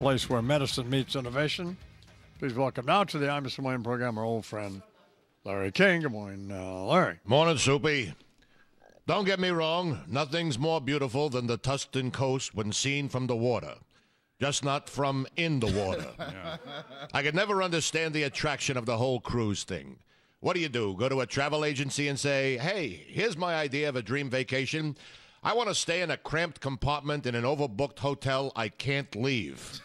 Place where medicine meets innovation. Please welcome now to the Imus Morning program our old friend Larry King. Good morning, Larry. Morning, Soupy. Don't get me wrong, nothing's more beautiful than the Tuscan coast when seen from the water. Just not from in the water. Yeah. I could never understand the attraction of the whole cruise thing. What do? Go to a travel agency and say, hey, here's my idea of a dream vacation. I want to stay in a cramped compartment in an overbooked hotel I can't leave.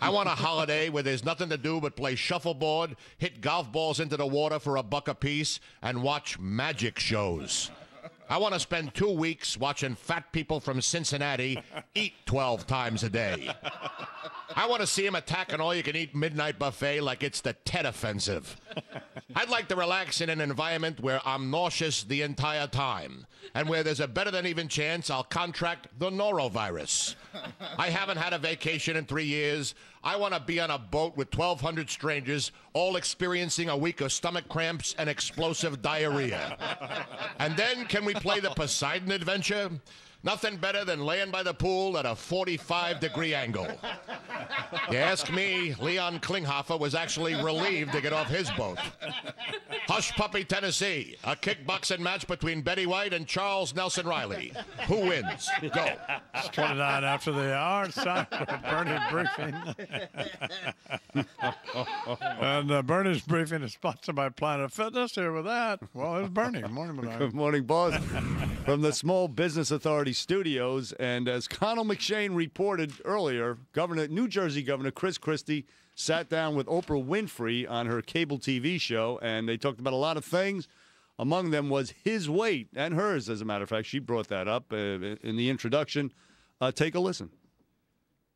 I want a holiday where there's nothing to do but play shuffleboard, hit golf balls into the water for $1 apiece, and watch magic shows. I want to spend 2 weeks watching fat people from Cincinnati eat 12 times a day. I want to see them attack an all-you-can-eat midnight buffet like it's the Tet Offensive. I'd like to relax in an environment where I'm nauseous the entire time and where there's a better-than-even chance I'll contract the norovirus. I haven't had a vacation in 3 years. I want to be on a boat with 1,200 strangers, all experiencing a week of stomach cramps and explosive diarrhea. And then can we play the Poseidon adventure? Nothing better than laying by the pool at a 45-degree angle. You ask me, Leon Klinghoffer was actually relieved to get off his boat. Hush Puppy, Tennessee. A kickboxing match between Betty White and Charles Nelson Riley. Who wins? Go. It's 29 after the hour. It's time for Bernie's briefing. And Bernie's briefing is sponsored by Planet Fitness. Here with that, well, it's Bernie. Good morning, Bernard. Good morning, boss. From the Small Business Authority studios, and as Connell McShane reported earlier, New Jersey Governor Chris Christie sat down with Oprah Winfrey on her cable TV show, and they talked about a lot of things. Among them was his weight, and hers, as a matter of fact. She brought that up in the introduction. Take a listen.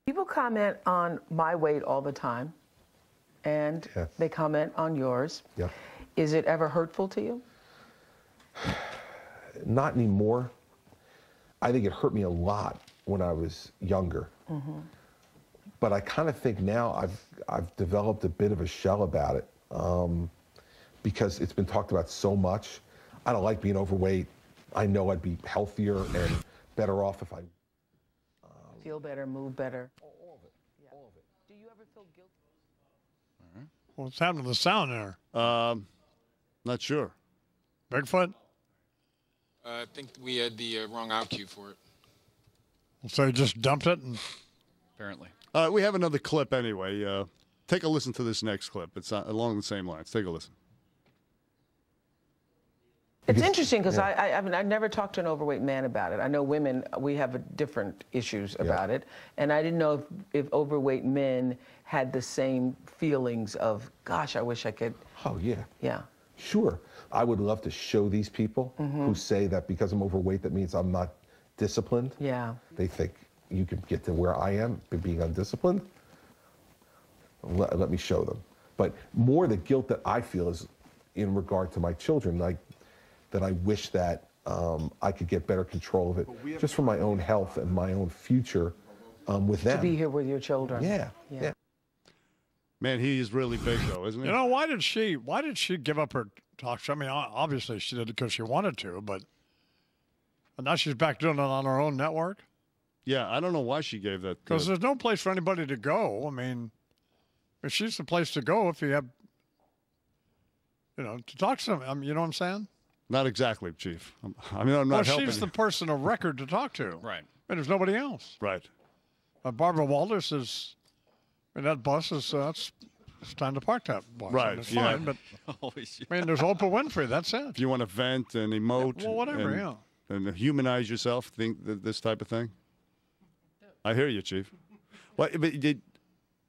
People comment on my weight all the time, and they comment on yours. Yeah. Is it ever hurtful to you? Not anymore. I think it hurt me a lot when I was younger. Mm-hmm. But I kind of think now I've developed a bit of a shell about it because it's been talked about so much. I don't like being overweight. I know I'd be healthier and better off if I feel better, move better. All of it. Yeah. All of it. Do you ever feel guilty? What's happened to the sound there? Not sure. Bigfoot? I think we had the wrong out cue for it. So you just dumped it? And Apparently. We have another clip anyway. Take a listen to this next clip. It's along the same lines. Take a listen. It's interesting because I've never talked to an overweight man about it. I know women, we have different issues about it. And I didn't know if overweight men had the same feelings of, gosh, I wish I could. Oh, yeah. Yeah. Sure. I would love to show these people who say that because I'm overweight, that means I'm not disciplined. Yeah. They think you can get to where I am by being undisciplined. Let me show them. But more the guilt that I feel is in regard to my children, like that I wish that I could get better control of it, just for my own health and my own future with them. To be here with your children. Yeah. Man, he is really big, though, isn't he? you know, why did she give up her talk show? I mean, obviously she did it because she wanted to, but now she's back doing it on her own network. Yeah, I don't know why she gave that. Because there's no place for anybody to go. I mean, if she's the place to go if you have, to talk to them. You know what I'm saying? Not exactly, Chief. I mean, I'm not helping. She's the person of record to talk to. Right. I mean, there's nobody else. Right. Barbara Walters is, that bus is, it's time to park that bus. Right, I mean, it's fine, but, I mean, there's Oprah Winfrey, that's it. If you want to vent and emote. Well, whatever, and humanize yourself, think this type of thing. I hear you, Chief. What? But did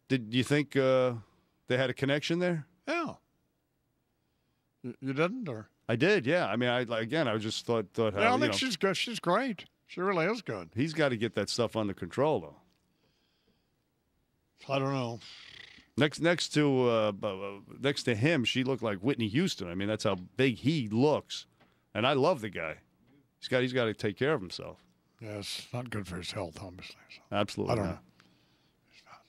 you think they had a connection there? Yeah. You didn't, or? I did, yeah. I mean, I just thought. I think she's good. She's great. She really is good. He's got to get that stuff under control, though. I don't know. Next to him, she looked like Whitney Houston. I mean, that's how big he looks, and I love the guy. He's got to take care of himself. Yeah, it's not good for his health, obviously. So. Absolutely. I don't know. He's fat.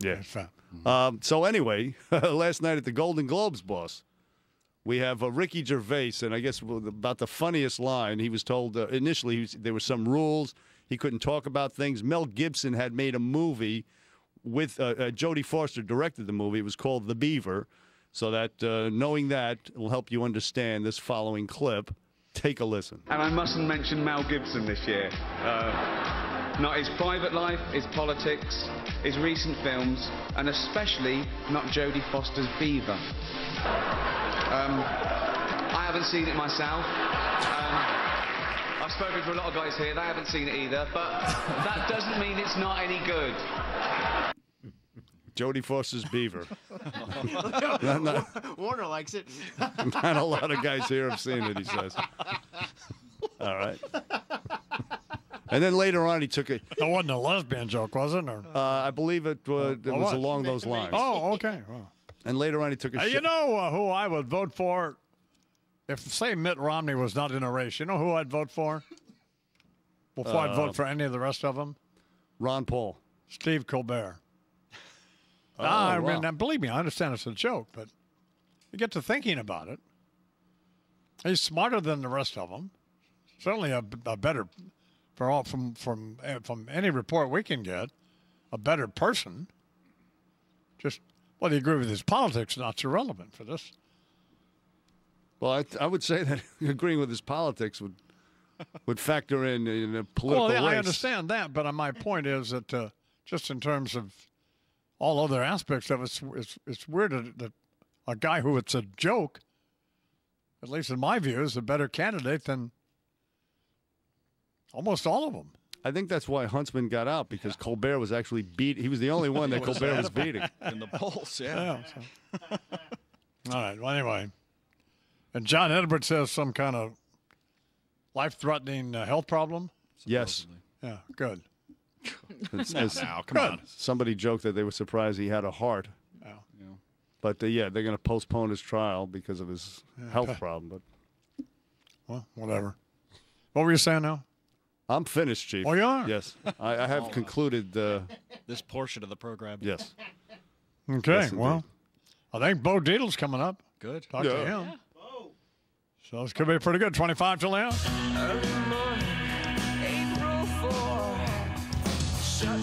Yeah. He's fat. So anyway, last night at the Golden Globes, boss, we have Ricky Gervais, and I guess about the funniest line. He was told initially there were some rules. He couldn't talk about things. Mel Gibson had made a movie with Jodie Foster directed the movie. It was called The Beaver. So that knowing that will help you understand this following clip. Take a listen. And I mustn't mention Mel Gibson this year. Not his private life, his politics, his recent films, and especially not Jodie Foster's Beaver. I haven't seen it myself. I've spoken to a lot of guys here, they haven't seen it either, but that doesn't mean it's not any good. Jodie Foster's Beaver. Warner likes it. Not a lot of guys here have seen it, he says. All right. And then later on, he took it. That wasn't a lesbian joke, was it? Or? I believe it was along those lines. Oh, okay. Well. And later on, he took a You know who I would vote for if, say, Mitt Romney was not in a race? You know who I'd vote for before I'd vote for any of the rest of them? Ron Paul. Steve Colbert. Oh, I wow. mean, believe me, I understand it's a joke, but you get to thinking about it. He's smarter than the rest of them. Certainly a better, from any report we can get, a better person. Just whether you agree with his politics is not so relevant for this. Well, I would say that agreeing with his politics would factor in a political race. I understand that, but my point is that just in terms of all other aspects of it, it's weird that a guy who it's a joke, at least in my view, is a better candidate than almost all of them. I think that's why Huntsman got out, because Colbert was actually beat. He was the only one that Colbert was beating. In the polls, yeah. So. All right, well, anyway. And John Edwards has some kind of life-threatening health problem? Yes. Yeah, good. Now, come on. Somebody joked that they were surprised he had a heart. Yeah. But, they're going to postpone his trial because of his health problem. But well, whatever. What were you saying now? I'm finished, Chief. Oh, you are? Yes. I have concluded. This portion of the program. Yes. Okay, Yes, well, I think Bo Dietl's coming up. Good. Talk to him. So this could be pretty good. 25 till now. April 4, shut